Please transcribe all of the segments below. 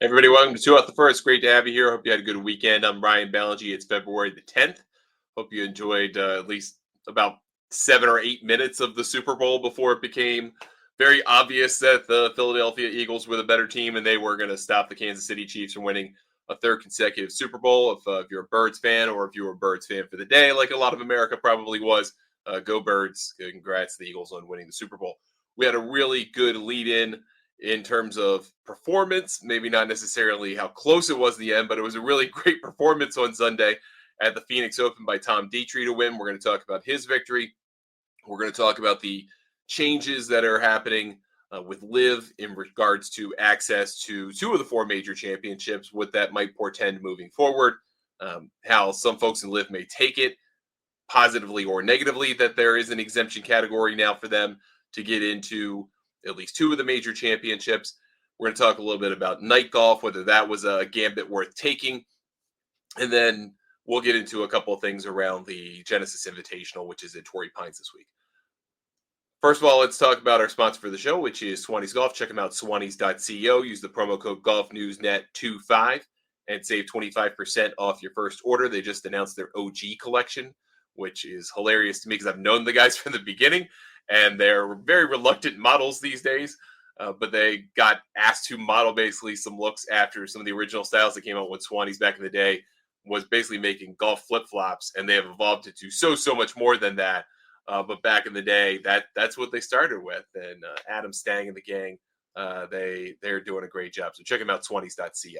Everybody, welcome to Two Out the First. Great to have you here. Hope you had a good weekend. I'm Ryan Ballingy. It's February the 10th. Hope you enjoyed at least about 7 or 8 minutes of the Super Bowl before it became very obvious that the Philadelphia Eagles were the better team and they were going to stop the Kansas City Chiefs from winning a third consecutive Super Bowl. If you're a Birds fan or if you were a Birds fan for the day, like a lot of America probably was, go Birds. Congrats to the Eagles on winning the Super Bowl. We had a really good lead in terms of performance, maybe not necessarily how close it was at the end, but it was a really great performance on Sunday at the Phoenix Open by Tom Detry to win. We're going to talk about his victory. We're going to talk about the changes that are happening with LIV in regards to access to two of the four major championships, what that might portend moving forward, how some folks in LIV may take it positively or negatively that there is an exemption category now for them to get into at least two of the major championships. We're going to talk a little bit about night golf, whether that was a gambit worth taking. And then we'll get into a couple of things around the Genesis Invitational, which is at Torrey Pines this week. First of all, let's talk about our sponsor for the show, which is Swannies Golf. Check them out, swannies.co. Use the promo code GolfNewsNet25 and save 25% off your first order. They just announced their OG collection, which is hilarious to me because I've known the guys from the beginning. And they're very reluctant models these days, but they got asked to model basically some looks after some of the original styles that came out with Swannies back in the day, was basically making golf flip-flops, and they have evolved it to so much more than that. But back in the day, that's what they started with. And Adam Stang and the gang, they're doing a great job. So check them out, swannies.co.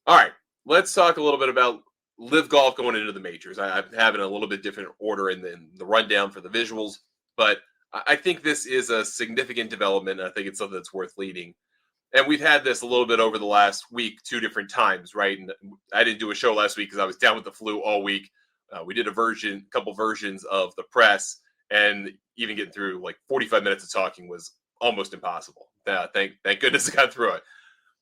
All right, let's talk a little bit about LIV Golf going into the majors. I'm having a little bit different order in the rundown for the visuals. But I think this is a significant development. I think it's something that's worth leading. And we've had this a little bit over the last week, two different times, right? And I didn't do a show last week because I was down with the flu all week. We did a couple versions of the press, and even getting through like 45 minutes of talking was almost impossible. Thank goodness I got through it.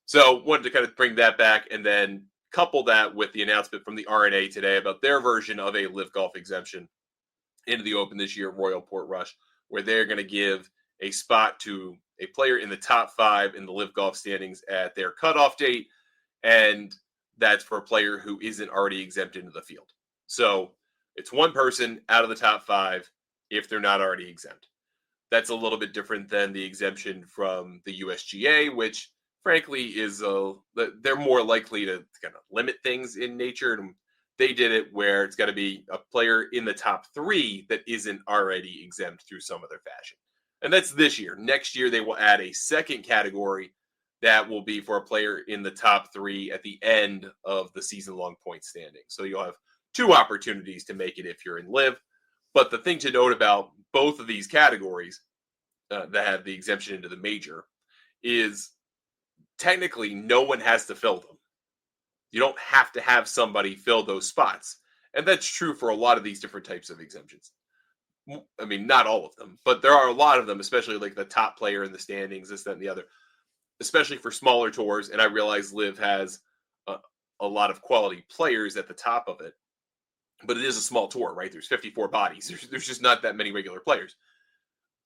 So wanted to kind of bring that back and then couple that with the announcement from the RNA today about their version of a LIV Golf exemption into the Open this year at Royal Portrush, where they're going to give a spot to a player in the top 5 in the LIV Golf standings at their cutoff date, and that's for a player who isn't already exempt into the field. So it's one person out of the top 5 if they're not already exempt. That's a little bit different than the exemption from the USGA, which frankly is they're more likely to kind of limit things in nature. And they did it where it's got to be a player in the top 3 that isn't already exempt through some other fashion. And that's this year. Next year, they will add a second category that will be for a player in the top 3 at the end of the season-long point standing. So you'll have 2 opportunities to make it if you're in LIV. But the thing to note about both of these categories that have the exemption into the major is technically no one has to fill them. You don't have to have somebody fill those spots. And that's true for a lot of these different types of exemptions. I mean, not all of them, but there are a lot of them, especially like the top player in the standings, this, that, and the other, especially for smaller tours. And I realize LIV has a lot of quality players at the top of it, but it is a small tour, right? There's 54 bodies. There's just not that many regular players.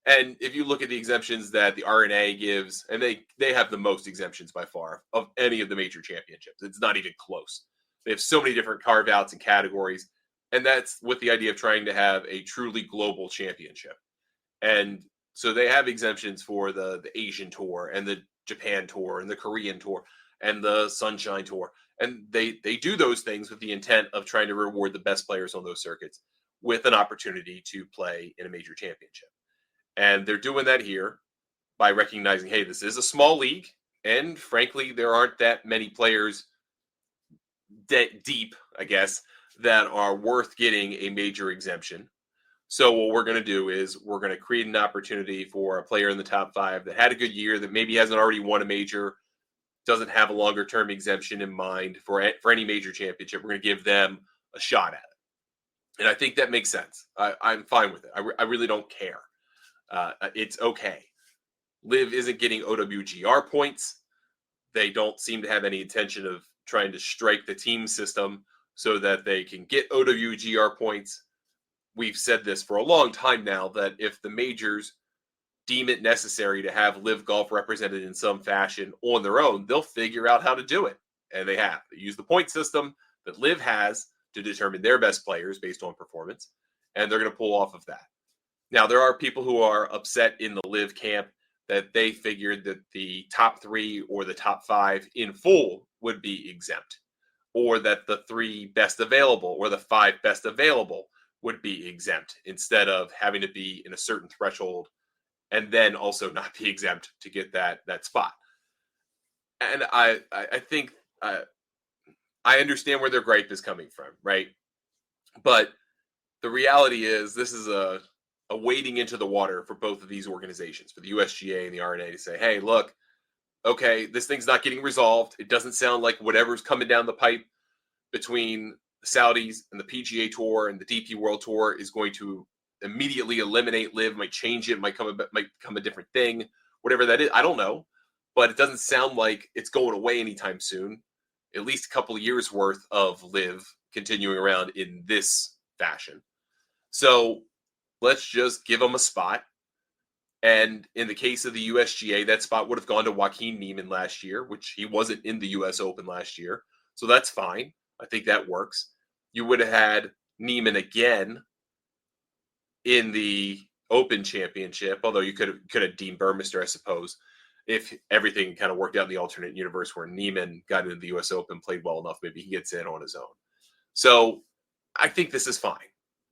And if you look at the exemptions that the RNA gives, and they have the most exemptions by far of any of the major championships. It's not even close. They have so many different carve-outs and categories, and that's with the idea of trying to have a truly global championship. And so they have exemptions for the Asian Tour and the Japan Tour and the Korean Tour and the Sunshine Tour. And they do those things with the intent of trying to reward the best players on those circuits with an opportunity to play in a major championship. And they're doing that here by recognizing, hey, this is a small league. And frankly, there aren't that many players deep, I guess, that are worth getting a major exemption. So what we're going to do is we're going to create an opportunity for a player in the top 5 that had a good year, that maybe hasn't already won a major, doesn't have a longer term exemption in mind for any major championship. We're going to give them a shot at it. And I think that makes sense. I'm fine with it. I really don't care. It's okay. LIV isn't getting OWGR points. They don't seem to have any intention of trying to strike the team system so that they can get OWGR points. We've said this for a long time now, that if the majors deem it necessary to have LIV Golf represented in some fashion on their own, they'll figure out how to do it. And they have. They use the point system that LIV has to determine their best players based on performance, and they're going to pull off of that. Now, there are people who are upset in the LIV camp that they figured that the top 3 or the top 5 in full would be exempt, or that the 3 best available or the 5 best available would be exempt instead of having to be in a certain threshold and then also not be exempt to get that spot. And I think I understand where their gripe is coming from, right? But the reality is this is a wading into the water for both of these organizations, for the USGA and the R&A, to say, hey, look, okay, this thing's not getting resolved. It doesn't sound like whatever's coming down the pipe between the Saudis and the PGA Tour and the DP World Tour is going to immediately eliminate LIV, might change it, might become a different thing, whatever that is. I don't know, but it doesn't sound like it's going away anytime soon. At least a couple of years worth of LIV continuing around in this fashion. So let's just give them a spot. And in the case of the USGA, that spot would have gone to Joaquin Niemann last year, which he wasn't in the US Open last year. So that's fine. I think that works. You would have had Niemann again in the Open Championship, although you could have Dean Burmester, I suppose, if everything kind of worked out in the alternate universe where Niemann got into the US Open, played well enough, maybe he gets in on his own. So I think this is fine.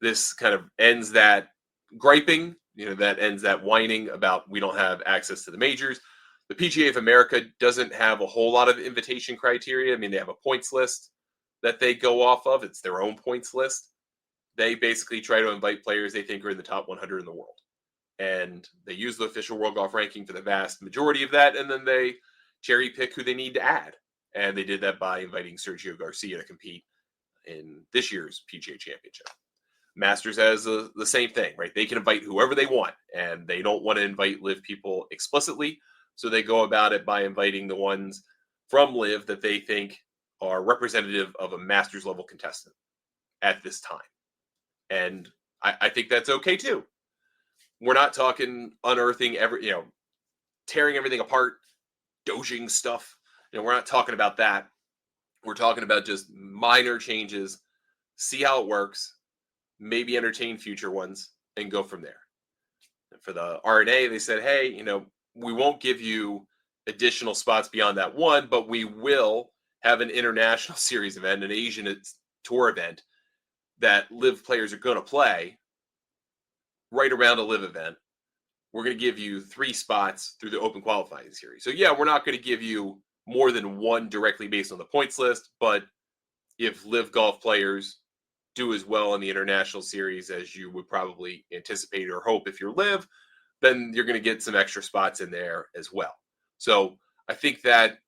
This kind of ends that griping, that ends that whining about we don't have access to the majors. The PGA of America doesn't have a whole lot of invitation criteria. I mean, they have a points list that they go off of. It's their own points list. They basically try to invite players they think are in the top 100 in the world. And they use the official World Golf Ranking for the vast majority of that, and then they cherry pick who they need to add. And they did that by inviting Sergio Garcia to compete in this year's PGA Championship. Masters has the same thing, right? They can invite whoever they want, and they don't want to invite LIV people explicitly, so they go about it by inviting the ones from LIV that they think are representative of a Masters level contestant at this time. And I think that's okay too. We're not talking unearthing tearing everything apart, doging stuff. We're not talking about that. We're talking about just minor changes, see how it works, maybe entertain future ones, and go from there. And for the R&A, they said, hey, we won't give you additional spots beyond that one, but we will have an international series event, an Asian tour event that LIV players are going to play right around a LIV event. We're going to give you 3 spots through the Open Qualifying Series. So, yeah, we're not going to give you more than one directly based on the points list, but if LIV Golf players do as well in the international series as you would probably anticipate or hope if you're LIV, then you're going to get some extra spots in there as well. So I think that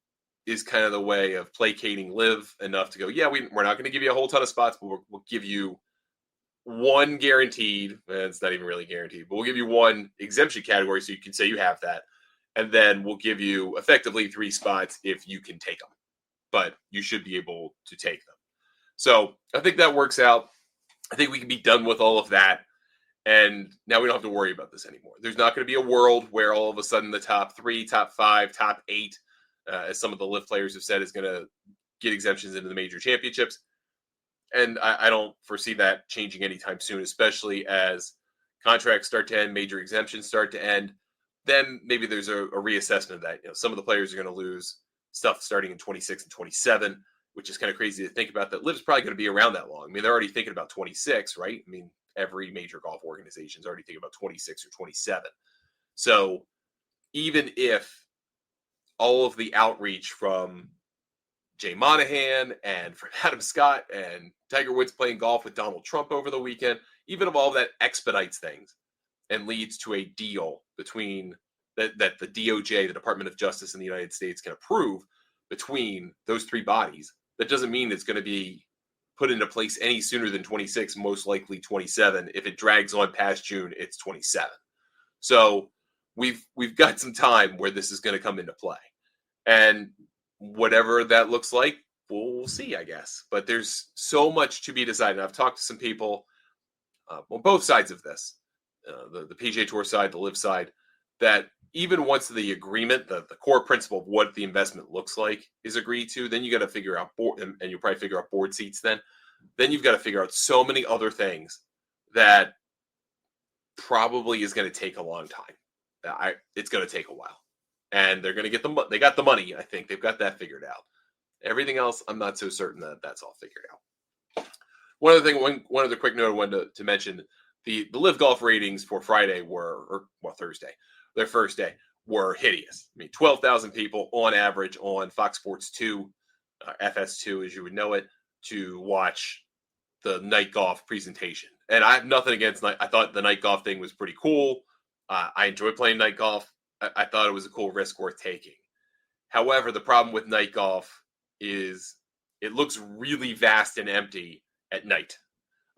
is kind of the way of placating LIV enough to go, yeah, we're not going to give you a whole ton of spots, but we'll give you one guaranteed, it's not even really guaranteed, but we'll give you one exemption category so you can say you have that. And then we'll give you effectively 3 spots if you can take them. But you should be able to take them. So I think that works out. I think we can be done with all of that. And now we don't have to worry about this anymore. There's not going to be a world where all of a sudden the top 3, top 5, top 8, as some of the LIV players have said, is going to get exemptions into the major championships. And I don't foresee that changing anytime soon, especially as contracts start to end, major exemptions start to end. Then maybe there's a reassessment of that. Some of the players are going to lose stuff starting in 26 and 27, which is kind of crazy to think about. That LIV's probably going to be around that long. I mean, they're already thinking about 26, right? I mean, every major golf organization is already thinking about 26 or 27. So even if all of the outreach from Jay Monahan and from Adam Scott and Tiger Woods playing golf with Donald Trump over the weekend, even if all of that expedites things and leads to a deal between that the DOJ, the Department of Justice in the United States, can approve between those 3 bodies, that doesn't mean it's going to be put into place any sooner than 26, most likely 27. If it drags on past June, it's 27. So we've got some time where this is going to come into play. And whatever that looks like, we'll see, I guess. But there's so much to be decided. I've talked to some people on both sides of this, the PGA Tour side, the LIV side. that even once the agreement, the core principle of what the investment looks like is agreed to, then you got to figure out board, and you'll probably figure out board seats then you've got to figure out so many other things that probably is going to take a long time. It's going to take a while, and they're going to get they got the money. I think they've got that figured out. Everything else, I'm not so certain that that's all figured out. One other quick note I wanted to mention: the LIV Golf ratings for Friday Thursday, their first day, were hideous. I mean, 12,000 people on average on Fox Sports 2, FS2 as you would know it, to watch the night golf presentation. And I have nothing against night. I thought the night golf thing was pretty cool. I enjoy playing night golf. I thought it was a cool risk worth taking. However, the problem with night golf is it looks really vast and empty at night.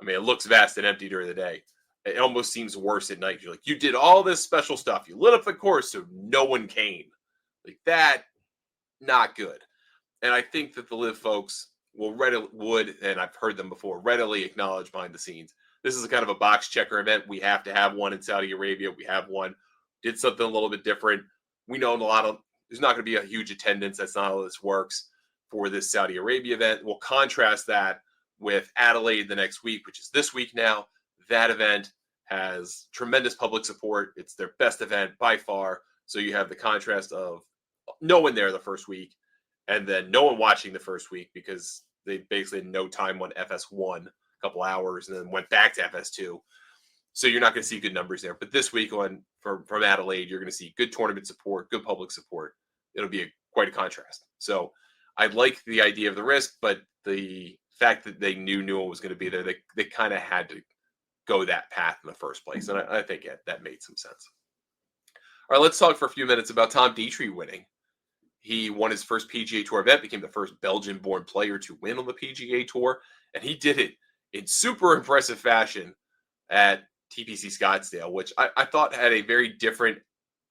I mean, it looks vast and empty during the day. It almost seems worse at night. You're like, you did all this special stuff. You lit up the course so no one came. Like that, not good. And I think that the LIV folks would, and I've heard them before, readily acknowledge behind the scenes. This is a kind of a box checker event. We have to have one in Saudi Arabia. We have one. Did something a little bit different. We know there's not going to be a huge attendance. That's not how this works for this Saudi Arabia event. We'll contrast that with Adelaide the next week, which is this week now. That event has tremendous public support. It's their best event by far. So you have the contrast of no one there the first week, and then no one watching the first week because they basically had no time on FS1, a couple hours, and then went back to FS2. So you're not going to see good numbers there. But this week from Adelaide, you're going to see good tournament support, good public support. It'll be quite a contrast. So I like the idea of the risk, but the fact that they knew no one was going to be there, they kind of had to go that path in the first place. And I think that made some sense. All right, let's talk for a few minutes about Tom Detry winning. He won his first PGA Tour event, became the first Belgian-born player to win on the PGA Tour, and he did it in super impressive fashion at TPC Scottsdale, which I thought had a very different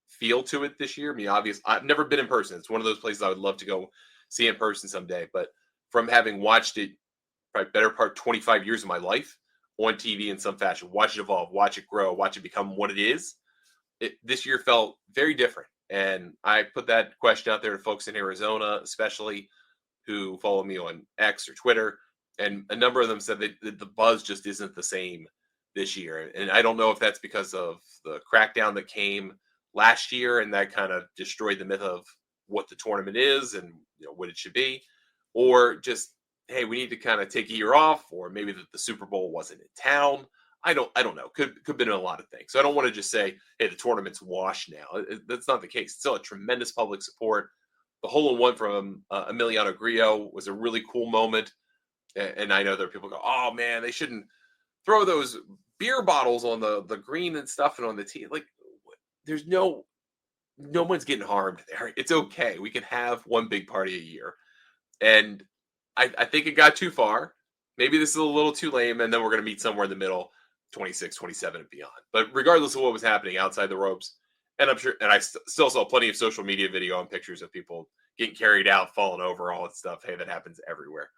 feel to it this year. I mean, obviously, I've never been in person. It's one of those places I would love to go see in person someday, but from having watched it probably better part 25 years of my life on TV in some fashion, watch it evolve, watch it grow, watch it become what it is, this year felt very different. And I put that question out there to folks in Arizona, especially who follow me on X or Twitter. And a number of them said that the buzz just isn't the same this year. And I don't know if that's because of the crackdown that came last year and that kind of destroyed the myth of what the tournament is and what it should be, or just, hey, we need to kind of take a year off, or maybe that the Super Bowl wasn't in town. I don't know. Could have been a lot of things. So I don't want to just say, hey, the tournament's washed now. That's not the case. It's still a tremendous public support. The hole-in-one from Emiliano Grillo was a really cool moment. And I know there are people go, oh, man, they shouldn't throw those beer bottles on the green and stuff and on the tee. Like, there's no one's getting harmed there. It's okay. We can have one big party a year. And I think it got too far. Maybe this is a little too lame, and then we're going to meet somewhere in the middle, 26, 27, and beyond. But regardless of what was happening outside the ropes, and I'm sure, and I still saw plenty of social media video and pictures of people getting carried out, falling over, all that stuff. Hey, that happens everywhere.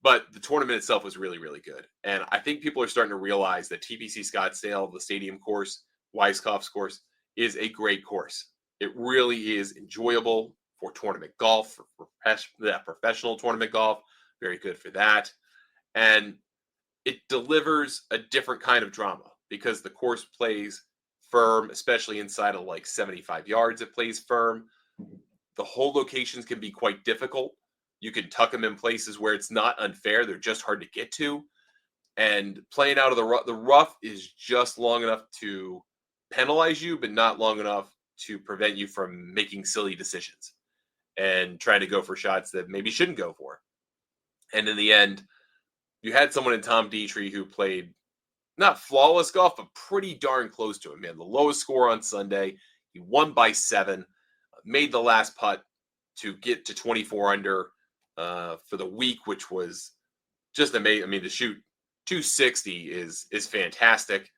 But the tournament itself was really, really good. And I think people are starting to realize that TPC Scottsdale, the stadium course, Weiskopf's course, is a great course. It really is enjoyable for tournament golf, for professional tournament golf. Very good for that. And it delivers a different kind of drama because the course plays firm, especially inside of like 75 yards. It plays firm. The hole locations can be quite difficult. You can tuck them in places where it's not unfair. They're just hard to get to. And playing out of the rough is just long enough to penalize you, but not long enough to prevent you from making silly decisions and trying to go for shots that maybe shouldn't go for. And in the end, you had someone in Tom Detry who played not flawless golf, but pretty darn close to him. He had the lowest score on Sunday. He won by 7, made the last putt to get to 24 under for the week, which was just amazing. I mean, to shoot 260 is fantastic,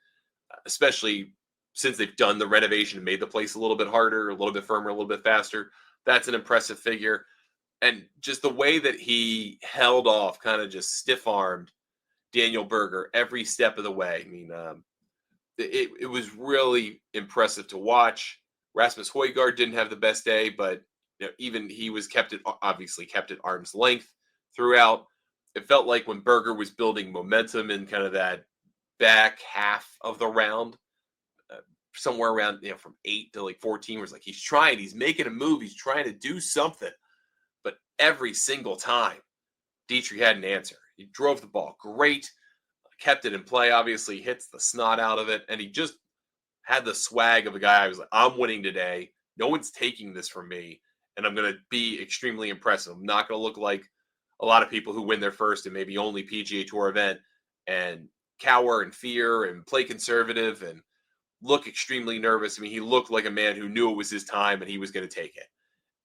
especially since they've done the renovation and made the place a little bit harder, a little bit firmer, a little bit faster. That's an impressive figure. And just the way that he held off, kind of just stiff-armed Daniel Berger every step of the way. I mean, it was really impressive to watch. Rasmus Højgaard didn't have the best day, but even he was obviously kept at arm's length throughout. It felt like when Berger was building momentum in kind of that back half of the round, somewhere around from 8 to like 14, was like he's making a move, he's trying to do something, but every single time Detry had an answer. He drove the ball great, kept it in play, obviously hits the snot out of it, and he just had the swag of a guy. I was like, I'm winning today. No one's taking this from me, and I'm going to be extremely impressive. I'm not going to look like a lot of people who win their first and maybe only PGA Tour event and cower and fear and play conservative and look extremely nervous. I mean, he looked like a man who knew it was his time and he was going to take it.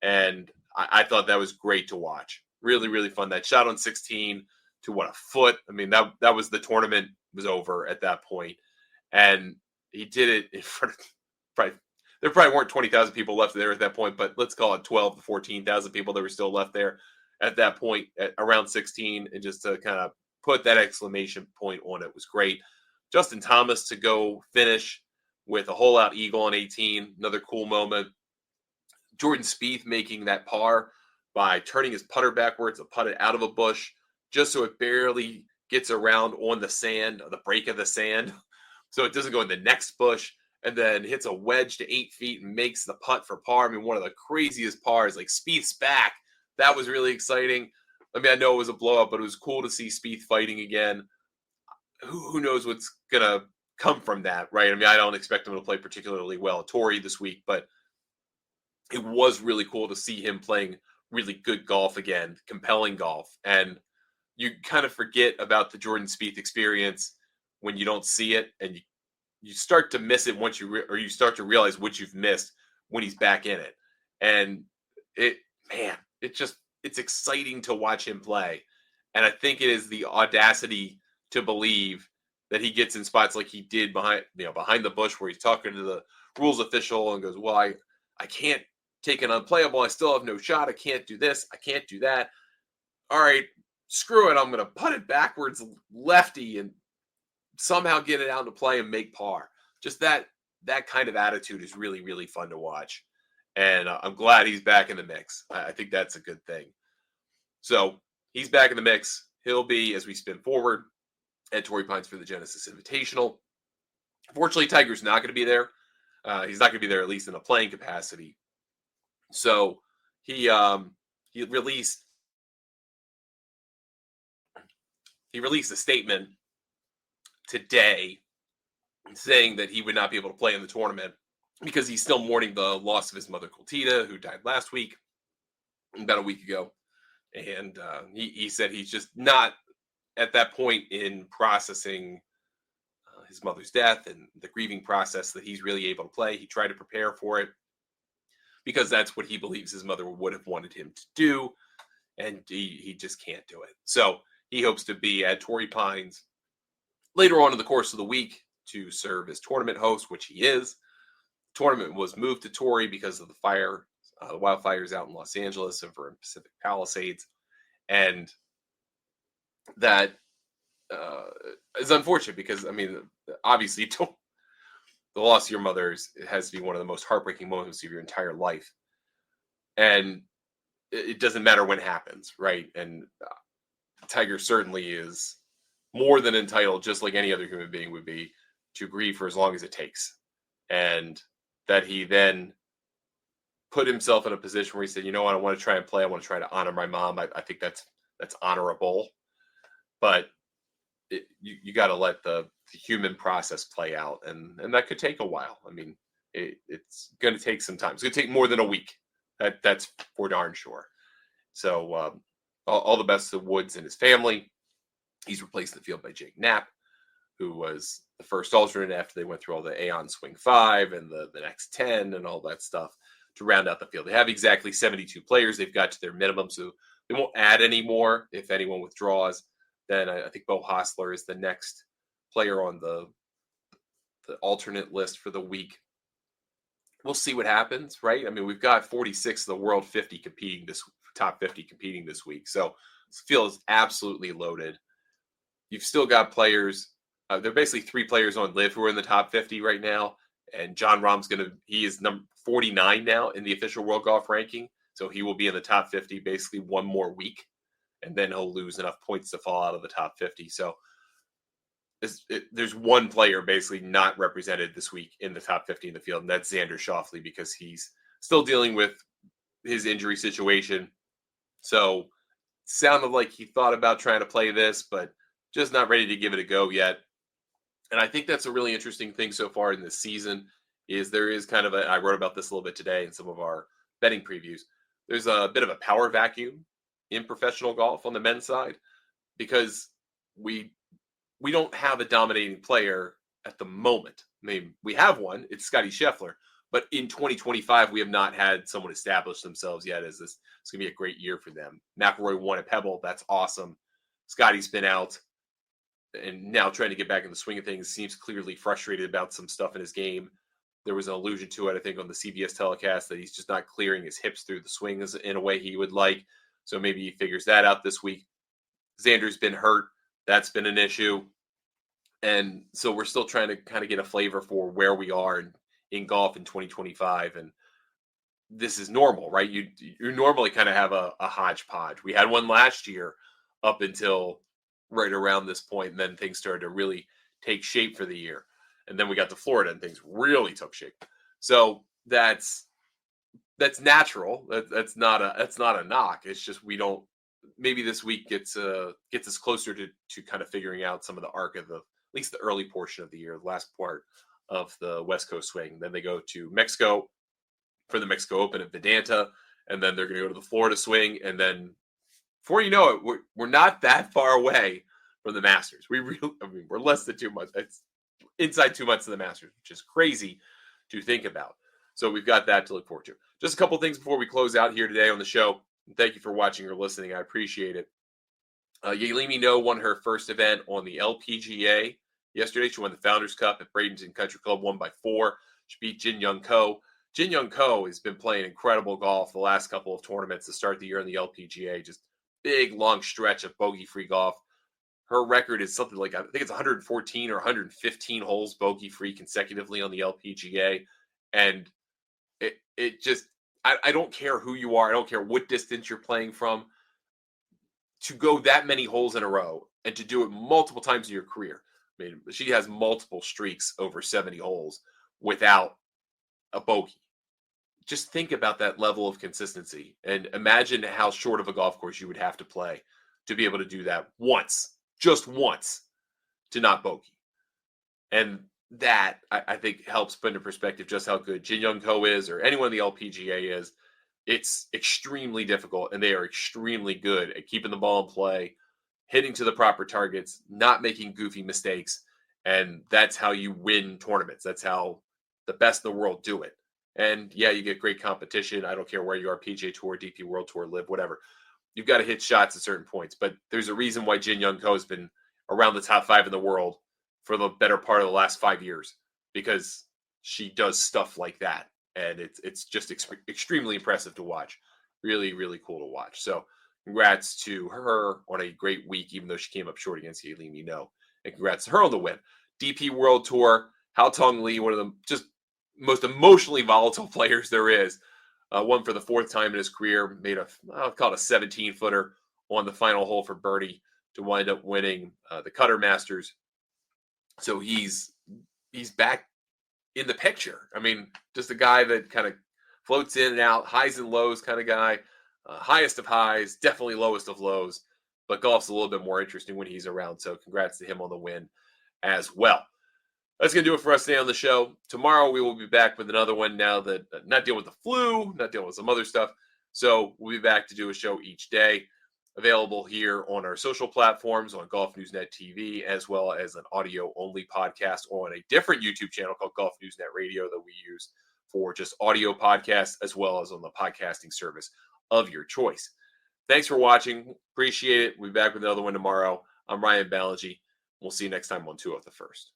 And I thought that was great to watch. Really, really fun. That shot on 16 to a foot. I mean, that was the tournament was over at that point. And he did it in front of there probably weren't 20,000 people left there at that point, but let's call it 12 to 14,000 people that were still left there at that point at around 16. And just to kind of put that exclamation point on it was great. Justin Thomas to go finish with a hole out eagle on 18. Another cool moment. Jordan Spieth making that par by turning his putter backwards, a putt it out of a bush, just so it barely gets around on the sand, the break of the sand, so it doesn't go in the next bush, and then hits a wedge to 8 feet and makes the putt for par. I mean, one of the craziest pars, like Spieth's back. That was really exciting. I mean, I know it was a blowout, but it was cool to see Spieth fighting again. Who knows what's going to come from that, right? I mean, I don't expect him to play particularly well at Torrey this week, but it was really cool to see him playing really good golf again, compelling golf. And you kind of forget about the Jordan Spieth experience when you don't see it, and you start to miss it once you start to realize what you've missed when he's back in it. And it's exciting to watch him play. And I think it is the audacity to believe that he gets in spots like he did behind the bush, where he's talking to the rules official and goes, well, I can't take an unplayable. I still have no shot. I can't do this. I can't do that. All right, screw it. I'm going to putt it backwards lefty and somehow get it out to play and make par. Just that kind of attitude is really, really fun to watch. And I'm glad he's back in the mix. I think that's a good thing. So he's back in the mix. He'll be, as we spin forward, at Torrey Pines for the Genesis Invitational. Unfortunately, Tiger's not going to be there. He's not going to be there, at least in a playing capacity. So he released a statement today saying that he would not be able to play in the tournament because he's still mourning the loss of his mother, Coltita, who died last week, about a week ago. And he said he's just not at that point in processing his mother's death and the grieving process that he's really able to play. He tried to prepare for it because that's what he believes his mother would have wanted him to do, and he just can't do it. So he hopes to be at Torrey Pines later on in the course of the week to serve as tournament host, which he is. The tournament was moved to Torrey because of the wildfires out in Los Angeles over in Pacific Palisades, and that is unfortunate because, I mean, obviously the loss of your mother has to be one of the most heartbreaking moments of your entire life. And it doesn't matter when it happens, right? And Tiger certainly is more than entitled, just like any other human being would be, to grieve for as long as it takes. And that he then put himself in a position where he said, you know what, I want to try and play. I want to try to honor my mom. I think that's honorable. But you got to let the human process play out. And that could take a while. I mean, it's going to take some time. It's going to take more than a week. That's for darn sure. So all the best to Woods and his family. He's replaced in the field by Jake Knapp, who was the first alternate after they went through all the Aon Swing 5 and the next 10 and all that stuff to round out the field. They have exactly 72 players. They've got to their minimum, so they won't add any more if anyone withdraws. Then I think Bo Hostler is the next player on the alternate list for the week. We'll see what happens, right? I mean, we've got 46 of the world 50 top 50 competing this week. So this field is absolutely loaded. You've still got players. There are basically 3 players on LIV who are in the top 50 right now. And John Rahm's he is number 49 now in the official world golf ranking. So he will be in the top 50 basically one more week. And then he'll lose enough points to fall out of the top 50. So there's one player basically not represented this week in the top 50 in the field, and that's Xander Schauffele, because he's still dealing with his injury situation. So sounded like he thought about trying to play this, but just not ready to give it a go yet. And I think that's a really interesting thing so far in this season is there is kind of I wrote about this a little bit today in some of our betting previews. There's a bit of a power vacuum in professional golf on the men's side because we don't have a dominating player at the moment. I mean, we have one. It's Scotty Scheffler. But in 2025, we have not had someone establish themselves yet as this. It's going to be a great year for them. McIlroy won at Pebble. That's awesome. Scotty's been out and now trying to get back in the swing of things. Seems clearly frustrated about some stuff in his game. There was an allusion to it, I think, on the CBS telecast that he's just not clearing his hips through the swings in a way he would like. So maybe he figures that out this week. Xander's been hurt. That's been an issue. And so we're still trying to kind of get a flavor for where we are in golf in 2025. And this is normal, right? You normally kind of have a hodgepodge. We had one last year up until right around this point, and then things started to really take shape for the year. And then we got to Florida and things really took shape. So that's natural. That's not a knock. It's just we don't. Maybe this week gets us closer to kind of figuring out some of the arc of at least the early portion of the year, the last part of the West Coast swing. Then they go to Mexico for the Mexico Open at Vedanta, and then they're going to go to the Florida swing, and then before you know it, we're not that far away from the Masters. We're less than 2 months. It's inside 2 months of the Masters, which is crazy to think about. So we've got that to look forward to. Just a couple things before we close out here today on the show. Thank you for watching or listening. I appreciate it. Yelimi No won her first event on the LPGA yesterday. She won the Founders Cup at Bradenton Country Club, won by 4. She beat Jin Young Ko. Jin Young Ko has been playing incredible golf the last couple of tournaments to start the year on the LPGA. Just big, long stretch of bogey-free golf. Her record is something like, I think it's 114 or 115 holes bogey-free consecutively on the LPGA. And it just, I don't care who you are. I don't care what distance you're playing from. To go that many holes in a row and to do it multiple times in your career. I mean, she has multiple streaks over 70 holes without a bogey. Just think about that level of consistency and imagine how short of a golf course you would have to play to be able to do that once, just once, to not bogey. And that, I think, helps put into perspective just how good Jin Young Ko is, or anyone in the LPGA is. It's extremely difficult, and they are extremely good at keeping the ball in play, hitting to the proper targets, not making goofy mistakes, and that's how you win tournaments. That's how the best in the world do it. And yeah, you get great competition. I don't care where you are, PGA Tour, DP World Tour, LIV, whatever. You've got to hit shots at certain points, but there's a reason why Jin Young Ko has been around the top 5 in the world for the better part of the last 5 years, because she does stuff like that. And it's just extremely impressive to watch. Really, really cool to watch. So congrats to her on a great week, even though she came up short against Yelimi No. And congrats to her on the win. DP World Tour, Hao Tong Lee, one of the just most emotionally volatile players there is, won for the 4th time in his career, made I'll call it a 17-footer on the final hole for birdie to wind up winning the Qatar Masters. So he's back in the picture. I mean, just a guy that kind of floats in and out, highs and lows kind of guy, highest of highs, definitely lowest of lows, but golf's a little bit more interesting when he's around. So congrats to him on the win as well. That's going to do it for us today on the show. Tomorrow we will be back with another one, now that not dealing with the flu, not dealing with some other stuff. So we'll be back to do a show each day, available here on our social platforms, on Golf News Net TV, as well as an audio-only podcast on a different YouTube channel called Golf News Net Radio that we use for just audio podcasts, as well as on the podcasting service of your choice. Thanks for watching. Appreciate it. We'll be back with another one tomorrow. I'm Ryan Balaji. We'll see you next time on 2 of the First.